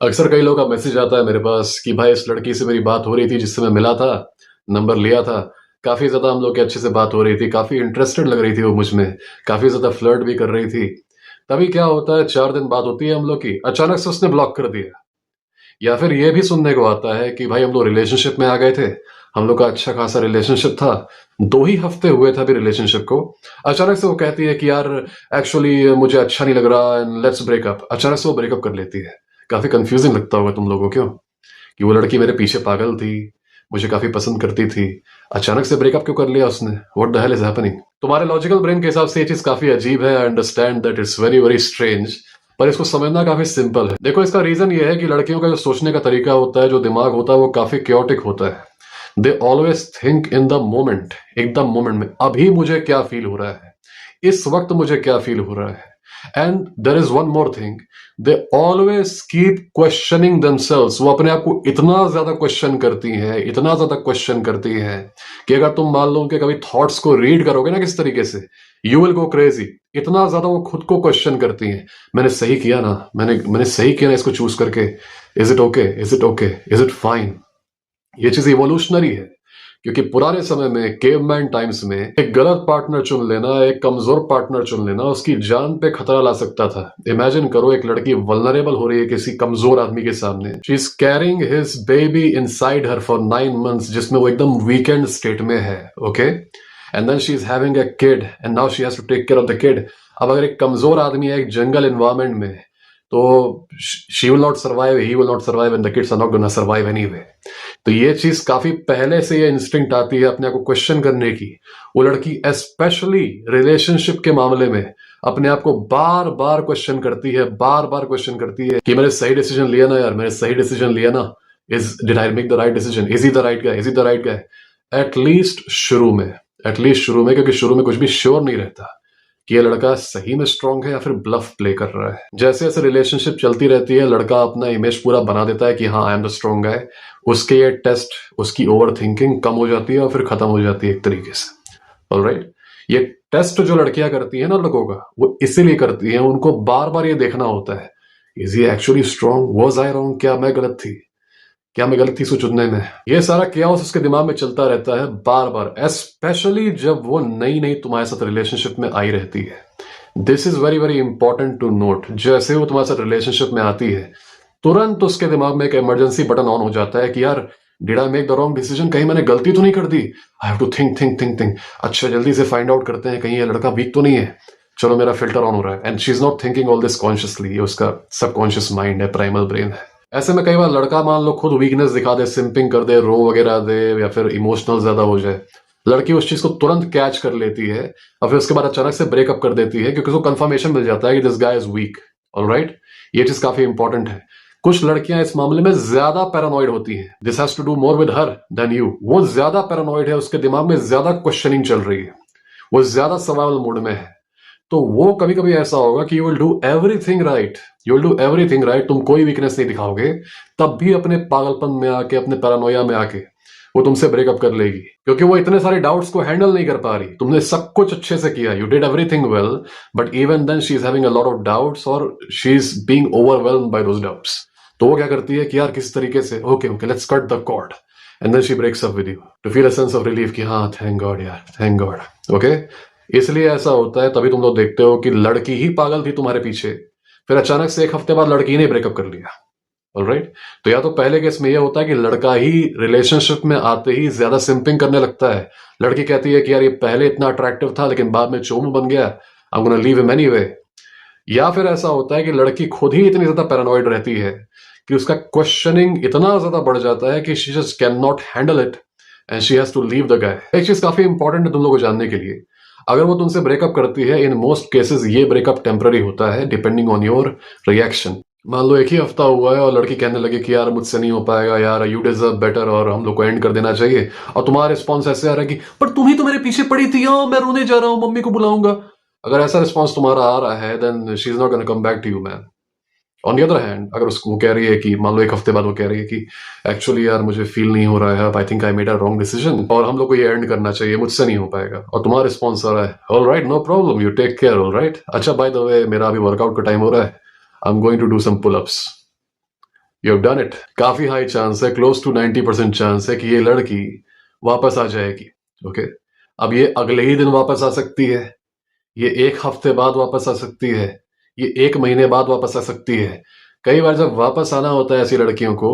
अक्सर कई लोगों का मैसेज आता है मेरे पास कि भाई इस लड़की से मेरी बात हो रही थी जिससे मैं मिला था, नंबर लिया था। काफ़ी ज़्यादा हम लोग की अच्छे से बात हो रही थी, काफ़ी इंटरेस्टेड लग रही थी वो मुझ में, काफ़ी ज़्यादा फ्लर्ट भी कर रही थी। तभी क्या होता है 4 दिन बात होती है हम लोग की, अचानक से उसने ब्लॉक कर दिया। या फिर ये भी सुनने को आता है कि भाई हम लोग रिलेशनशिप में आ गए थे, हम लोग का अच्छा खासा रिलेशनशिप था, 2 ही हफ्ते हुए थे अभी रिलेशनशिप को। अचानक से वो कहती है कि यार एक्चुअली मुझे अच्छा नहीं लग रहा एंड लेट्स ब्रेक अप। अचानक से वो ब्रेकअप कर लेती है। काफ़ी कन्फ्यूज़िंग लगता होगा तुम लोगों को, क्यों? कि वो लड़की मेरे पीछे पागल थी, मुझे काफ़ी पसंद करती थी, अचानक से ब्रेकअप क्यों कर लिया उसने? What the hell is happening? तुम्हारे लॉजिकल ब्रेन के हिसाब से ये चीज़ काफ़ी अजीब है, I understand that it's very, very strange, पर इसको समझना काफ़ी सिंपल है। देखो, इसका रीज़न ये है कि लड़कियों का जो सोचने का तरीका होता है, जो दिमाग होता है, वो काफ़ी chaotic होता है। They always think in the moment, एकदम मोमेंट में, अभी मुझे क्या फील हो रहा है, इस वक्त मुझे क्या फील हो रहा है। And there is one more thing, they always keep questioning themselves. वो अपने आप को इतना ज्यादा क्वेश्चन करती हैं, इतना ज्यादा क्वेश्चन करती हैं कि अगर तुम मान लो उनके कभी थॉट्स को रीड करोगे ना किस तरीके से, यू विल गो क्रेजी। इतना ज्यादा वो खुद को क्वेश्चन करती हैं। मैंने सही किया ना, मैंने सही किया ना इसको चूज करके? Is it okay, is it okay, is it fine? ये चीज इवोल्यूशनरी है, क्योंकि पुराने समय में, केवमैन टाइम्स में, एक गलत पार्टनर चुन लेना, एक कमजोर पार्टनर चुन लेना उसकी जान पे खतरा ला सकता था। इमेजिन करो, एक लड़की वल्नरेबल हो रही है किसी कमजोर आदमी के सामने। She is carrying his baby inside her for 9 months, जिसमें वो एकदम वीकेंड स्टेट में है। Okay, and then she is having a kid and now she has to take care of the kid. अब अगर एक कमजोर आदमी है एक जंगल एनवायरमेंट में, तो she will not survive, he will not survive and the kids are not gonna survive anyway. तो ये चीज काफी पहले से ये इंस्टिंक्ट आती है अपने आप को क्वेश्चन करने की। वो लड़की स्पेशली रिलेशनशिप के मामले में अपने आप को बार बार क्वेश्चन करती है, बार बार क्वेश्चन करती है कि मैंने सही डिसीजन लिया ना यार, मैंने सही डिसीजन लिया ना? Is did I make the right decision? Is he the right guy? Is he the right guy? At least शुरू में, एटलीस्ट शुरू में, क्योंकि शुरू में कुछ भी श्योर नहीं रहता कि ये लड़का सही में स्ट्रांग है या फिर ब्लफ प्ले कर रहा है। जैसे जैसे रिलेशनशिप चलती रहती है, लड़का अपना इमेज पूरा बना देता है कि हाँ, आई एम द स्ट्रांग गाय। उसके ये टेस्ट, उसकी ओवर थिंकिंग कम हो जाती है और फिर खत्म हो जाती है एक तरीके से। ऑलराइट, ये टेस्ट जो लड़कियां करती है ना लड़कों का, वो इसीलिए करती है, उनको बार बार ये देखना होता है, is he actually strong? Was I wrong? क्या मैं गलत थी? क्या मैं गलत थी इसको चुनने में? ये सारा केओस उसके दिमाग में चलता रहता है बार बार, स्पेशली जब वो नई नई तुम्हारे साथ रिलेशनशिप में आई रहती है। This is very very important to note. जैसे वो तुम्हारे साथ रिलेशनशिप में आती है, तुरंत उसके दिमाग में एक इमरजेंसी बटन ऑन हो जाता है कि यार, did I make the wrong decision? कहीं मैंने गलती तो नहीं कर दी? I have to think think think think. अच्छा, जल्दी से फाइंड आउट करते हैं, कहीं ये लड़का वीक तो नहीं है। चलो, मेरा फिल्टर ऑन हो रहा है। And she is not thinking all this consciously, ये उसका सबकॉन्शियस माइंड है, प्राइमल ब्रेन है। ऐसे में कई बार लड़का मान लो खुद वीकनेस दिखा दे, सिंपिंग कर दे, रो वगैरह दे, या फिर इमोशनल ज्यादा हो जाए, लड़की उस चीज को तुरंत कैच कर लेती है और फिर उसके बाद अचानक से ब्रेकअप कर देती है, क्योंकि उसको कंफर्मेशन मिल जाता है कि this guy is weak. Alright, ये चीज काफी इंपॉर्टेंट है। कुछ लड़कियां इस मामले में ज्यादा पैरानॉइड होती हैं। This has to do more with her than you. वो ज्यादा पैरानॉइड है, उसके दिमाग में ज्यादा क्वेश्चनिंग चल रही है, वो ज्यादा सर्वाइवल मोड में है। तो वो कभी कभी ऐसा होगा कि you will do everything right, you will do everything right, तुम कोई वीकनेस नहीं दिखाओगे, तब भी अपने पागलपन में आके, अपने पैरानोया में आके वो तुमसे ब्रेकअप कर लेगी, क्योंकि वो इतने सारे डाउट्स को हैंडल नहीं कर पा रही। तुमने सब कुछ अच्छे से किया, you did everything well, but even then she is having a lot of doubts, और she is being overwhelmed by those doubts. तो वो क्या करती है कि यार किस तरीके से, okay okay, let's cut the cord, and then she breaks up with you to feel a sense of relief कि हाँ, थैंक गॉड यार, थैंक गॉड। ओके, इसलिए ऐसा होता है, तभी तुम लोग देखते हो कि लड़की ही पागल थी तुम्हारे पीछे, फिर अचानक से एक हफ्ते बाद लड़की ने ब्रेकअप कर लिया। ऑलराइट, तो या तो पहले केस में यह होता है कि लड़का ही रिलेशनशिप में आते ही ज्यादा सिंपिंग करने लगता है। लड़की कहती है कि यार ये पहले इतना अट्रैक्टिव था लेकिन बाद में चोमू बन गया, I am gonna leave him anyway. या फिर ऐसा होता है कि लड़की खुद ही इतनी ज्यादा पैरानॉइड रहती है कि उसका क्वेश्चनिंग इतना ज्यादा बढ़ जाता है कि she just can not handle it and she has to leave the guy. एक चीज काफी इंपॉर्टेंट है तुम लोगों को जानने के लिए, अगर वो तुमसे ब्रेकअप करती है, इन मोस्ट केसेस ये ब्रेकअप टेम्पररी होता है, डिपेंडिंग ऑन योर रिएक्शन। मान लो एक ही हफ्ता हुआ है और लड़की कहने लगे कि यार मुझसे नहीं हो पाएगा यार, यू डिजर्व बेटर, और हम लोग को एंड कर देना चाहिए, और तुम्हारा रिस्पॉन्स ऐसे आ रहा है कि पर तुम ही तो मेरे पीछे पड़ी थी, मैं रोने जा रहा हूँ, मम्मी को बुलाऊंगा। अगर ऐसा रिस्पॉन्स तुम्हारा आ रहा है, then she is not gonna come back to you man. On the other hand, अगर उसको वो कह रही है कि मान लो एक हफ्ते बाद वो कह रही है कि एक्चुअली यार मुझे फील नहीं हो रहा है, I think I made a wrong decision और हम लोग को ये एंड करना चाहिए, मुझसे नहीं हो पाएगा, और तुम्हारा रिस्पॉन्स आ रहा है all right, no problem, you take care, all right, अच्छा बाय द वे मेरा अभी वर्कआउट का टाइम हो रहा है, I am going to do some pull ups. You have done it. काफी हाई चांस है, क्लोज टू 90% चांस है कि ये लड़की वापस आ जाएगी। ओके, अब ये अगले ही दिन वापस आ सकती है, ये 1 हफ्ते बाद वापस आ सकती है, ये 1 महीने बाद वापस आ सकती है। कई बार जब वापस आना होता है ऐसी लड़कियों को,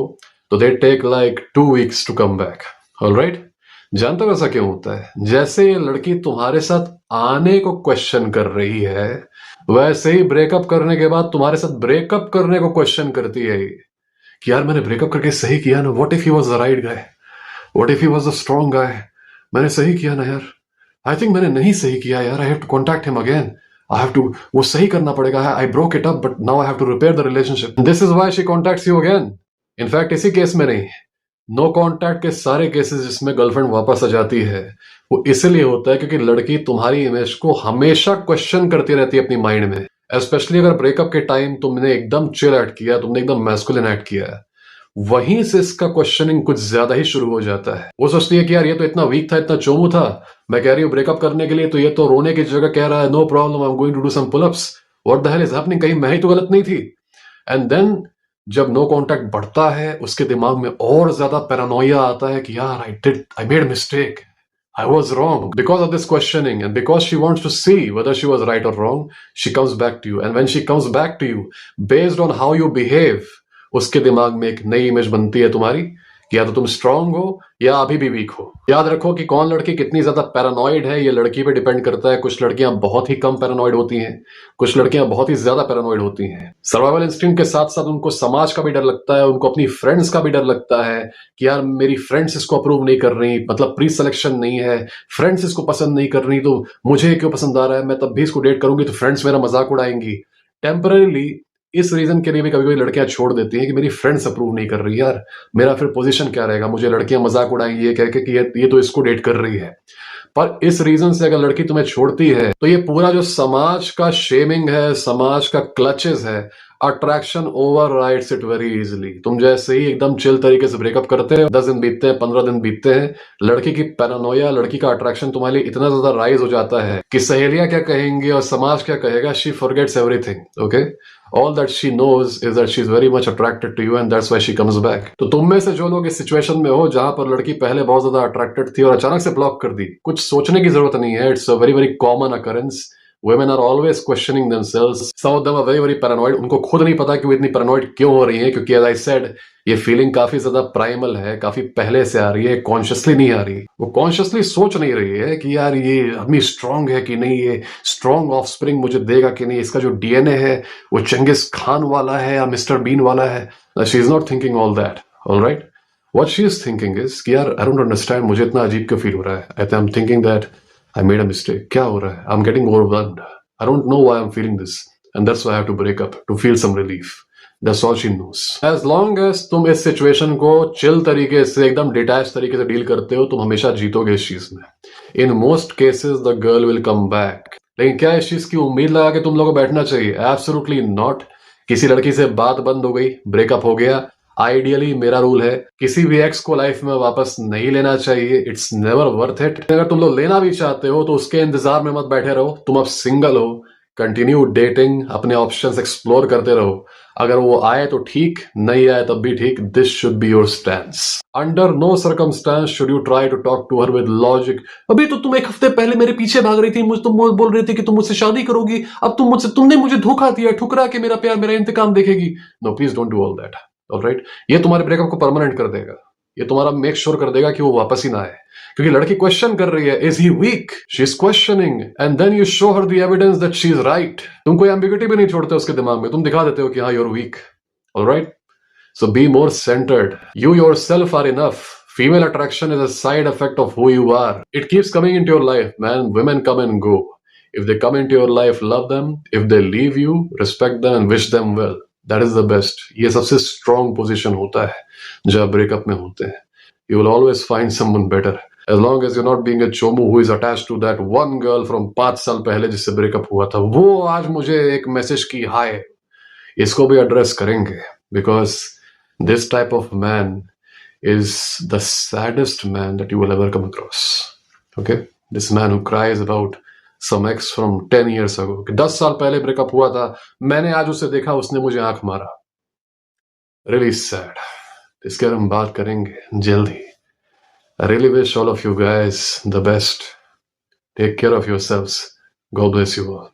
तो they take like 2 weeks to come back. Alright, जानते हो ऐसा क्यों होता है? जैसे ये लड़की तुम्हारे साथ आने को क्वेश्चन कर रही है, वैसे ही ब्रेकअप करने के बाद तुम्हारे साथ ब्रेकअप करने को क्वेश्चन करती है ये, कि यार मैंने ब्रेकअप करके सही किया ना, what if he was the right guy, what if he was the strong guy, मैंने सही किया ना यार, आई थिंक मैंने नहीं सही किया यार, I have to contact him again, I have to, वो सही करना पड़ेगा, I broke it up but now I have to repair the relationship, this is why she contacts you again. In fact इसी केस में नहीं, नो कॉन्टैक्ट के सारे cases जिसमें गर्लफ्रेंड वापस आ जाती है, वो इसलिए होता है क्योंकि लड़की तुम्हारी इमेज को हमेशा क्वेश्चन करती रहती है अपनी माइंड में। स्पेशली अगर ब्रेकअप के टाइम तुमने एकदम चिल एक्ट किया, तुमने एकदम मैस्कुलिन एक्ट किया है, वहीं से इसका क्वेश्चनिंग कुछ ज्यादा ही शुरू हो जाता है। वो सोचती है कि यार ये तो इतना वीक था, इतना चोमू था, मैं कह रही हूँ ब्रेकअप करने के लिए, तो ये तो रोने की जगह कह रहा है no problem, I am going to do some pullups, what the hell is happening, कहीं मैं ही तो गलत नहीं थी। एंड देन जब नो कांटेक्ट बढ़ता है, उसके दिमाग में और ज्यादा पैरानोया आता है कि यार I made mistake, I was wrong. Because of this questioning and because she wants to see whether she was right or wrong, she comes back to you. And when she comes back to you, based on how you behave, उसके दिमाग में एक नई image बनती है तुम्हारी कि या तो तुम स्ट्रांग हो या अभी भी वीक हो। याद रखो कि कौन लड़की कितनी ज्यादा पैरानॉइड है, ये लड़की पे डिपेंड करता है। कुछ लड़कियां बहुत ही कम पैरानॉइड होती हैं, कुछ लड़कियां बहुत ही ज्यादा पैरानॉइड होती हैं। सर्वाइवल इंस्टिंक्ट के साथ साथ उनको समाज का भी डर लगता है, उनको अपनी फ्रेंड्स का भी डर लगता है कि यार मेरी फ्रेंड्स इसको अप्रूव नहीं कर रही, मतलब प्री सिलेक्शन नहीं है, फ्रेंड्स इसको पसंद नहीं कर रही, तो मुझे क्यों पसंद आ रहा है, मैं तब भी इसको डेट करूंगी तो फ्रेंड्स मेरा मजाक उड़ाएंगी। टेम्पररीली इस रीजन के लिए भी कभी कभी लड़कियां छोड़ देती हैं कि मेरी फ्रेंड्स अप्रूव नहीं कर रही, यार मेरा फिर पोजीशन क्या रहेगा, मुझे लड़कियां मजाक उड़ाएंगी ये कह के कि ये तो इसको डेट कर रही है। पर इस रीजन से अगर लड़की तुम्हें छोड़ती है, तो ये पूरा जो समाज का शेमिंग है, समाज का क्लचेस है, attraction over rides it very easily. तुम जैसे ही एकदम चिल तरीके से ब्रेकअप करते हैं, 10 दिन बीतते हैं, 15 दिन बीतते हैं, लड़की की पैरानोया, लड़की का अट्रैक्शन तुम्हारे लिए इतना ज्यादा राइज हो जाता है कि सहेलियां क्या कहेंगी और समाज क्या कहेगा, she forgets everything. Okay, all that she knows is that she's very much attracted to you and that's why she comes back। तो तुम में से जो लोग इस सिचुएशन में हो जहां पर लड़की पहले बहुत ज्यादा अट्रैक्टेड थी और अचानक से ब्लॉक कर दी, कुछ सोचने की जरूरत नहीं है, it's a very very common occurrence. Women are always questioning themselves. Some of them are very very paranoid. उनको खुद नहीं पता कि वो इतनी paranoid क्यों हो रही है, क्योंकि as I said, ये फीलिंग काफी ज्यादा प्राइमल है, काफी पहले से आ रही है, कॉन्शियसली नहीं आ रही। वो कॉन्शियसली सोच नहीं रही है कि यार ये आदमी स्ट्रांग है कि नहीं, ये स्ट्रांग ऑफस्प्रिंग मुझे देगा कि नहीं, इसका जो डीएनए है वो चंगेज खान वाला है या मिस्टर बीन वाला है। She is not thinking all that. Alright, what she is thinking is कि यार आई डोंट अंडरस्टैंड, मुझे इतना अजीब क्यों फील हो रहा है, I am thinking that I made a mistake, क्या हो रहा है, I am getting overwhelmed, I don't know why I'm feeling this, and that's why I have to break up to feel some relief. That's all she knows. As long as तुम इस situation को chill तरीके से, एकदम detach तरीके से deal करते हो, तुम हमेशा जीतोगे इस चीज में। In most cases the girl will come back. लेकिन क्या इस चीज की उम्मीद लगा के तुम लोगों को बैठना चाहिए? Absolutely not. किसी लड़की से बात बंद हो गई, ब्रेकअप हो गया, आइडियली मेरा रूल है किसी भी एक्स को लाइफ में वापस नहीं लेना चाहिए। It's never worth it. अगर तुम लोग लेना भी चाहते हो तो उसके इंतजार में मत बैठे रहो। तुम अब सिंगल हो, कंटिन्यू डेटिंग, अपने ऑप्शंस एक्सप्लोर करते रहो। अगर वो आए तो ठीक, नहीं आए तब भी ठीक। This should be your stance. Under no circumstances should you try to talk to her with logic. अभी तो तुम 1 हफ्ते पहले मेरे पीछे भाग रही थी, तुम बोल रही थी कि तुम मुझसे शादी करोगी, अब तुमने मुझे धोखा दिया, ठुकरा के मेरा प्यार, मेरा इंतकाम देखेगी। No, please don't do all that. Alright, ये तुम्हारे ब्रेकअप को परमानेंट कर देगा, ये तुम्हारा मेक श्योर कर देगा कि वो वापस ही ना आए। क्योंकि लड़की क्वेश्चन कर रही है, is he weak, she is questioning, and then you show her the evidence that she is right. तुम कोई एम्बिग्युइटी भी नहीं छोड़ते उसके दिमाग में, तुम दिखा देते हो कि हाँ, you are weak. Alright, so be more centered. You yourself are enough. Female attraction is a side effect of who you are. It keeps coming into your life, man. Women come and go. If they come into your life, love them. If they leave you, respect them and wish them well. That is the best. ये सबसे strong position होता है जब breakup में होते हैं। You will always find someone better. As long as you're not being a chomu who is attached to that one girl from 5 साल पहले जिससे ब्रेकअप हुआ था, वो आज मुझे एक मैसेज की हाय, इसको भी एड्रेस करेंगे। Because this type of man is the saddest man that you will ever come across. Okay? This man who cries about some ex from 10 years ago. 10 साल पहले ब्रेकअप हुआ था, मैंने आज उसे देखा, उसने मुझे आंख मारा। Really sad. इसके बारे में हम बात करेंगे जल्दी। I really wish all of you guys the best. Take care of yourselves. God bless you all.